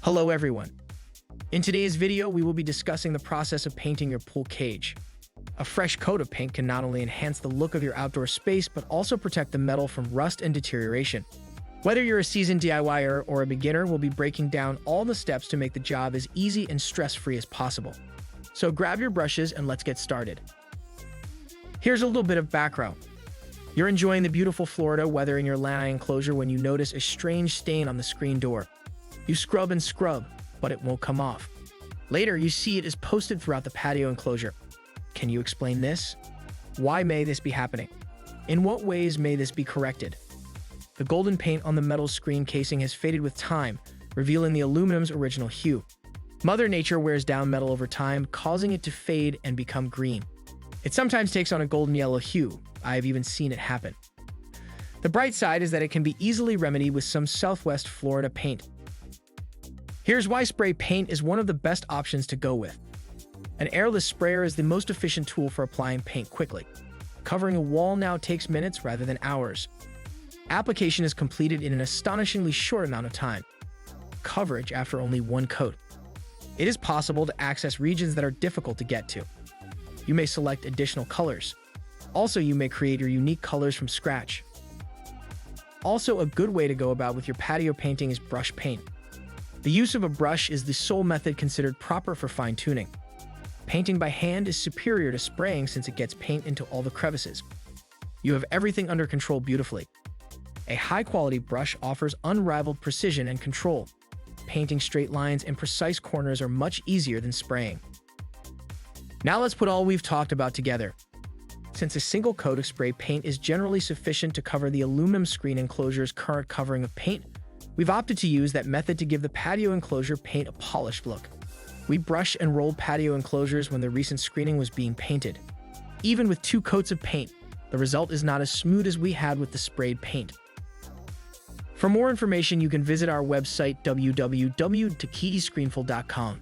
Hello everyone. In today's video, we will be discussing the process of painting your pool cage. A fresh coat of paint can not only enhance the look of your outdoor space, but also protect the metal from rust and deterioration. Whether you're a seasoned DIYer or a beginner, we'll be breaking down all the steps to make the job as easy and stress-free as possible. So grab your brushes and let's get started. Here's a little bit of background. You're enjoying the beautiful Florida weather in your lanai enclosure when you notice a strange stain on the screen door. You scrub and scrub, but it won't come off. Later, you see it is posted throughout the patio enclosure. Can you explain this? Why may this be happening? In what ways may this be corrected? The golden paint on the metal screen casing has faded with time, revealing the aluminum's original hue. Mother Nature wears down metal over time, causing it to fade and become green. It sometimes takes on a golden yellow hue. I have even seen it happen. The bright side is that it can be easily remedied with some Southwest Florida paint. Here's why spray paint is one of the best options to go with. An airless sprayer is the most efficient tool for applying paint quickly. Covering a wall now takes minutes rather than hours. Application is completed in an astonishingly short amount of time. Coverage after only one coat. It is possible to access regions that are difficult to get to. You may select additional colors. Also, you may create your unique colors from scratch. Also, a good way to go about with your patio painting is brush paint. The use of a brush is the sole method considered proper for fine-tuning. Painting by hand is superior to spraying since it gets paint into all the crevices. You have everything under control beautifully. A high-quality brush offers unrivaled precision and control. Painting straight lines and precise corners are much easier than spraying. Now let's put all we've talked about together. Since a single coat of spray paint is generally sufficient to cover the aluminum screen enclosure's current covering of paint, we've opted to use that method to give the patio enclosure paint a polished look. We brush and rolled patio enclosures when the recent screening was being painted. Even with 2 coats of paint, the result is not as smooth as we had with the sprayed paint. For more information, you can visit our website www.takitiscreenful.com.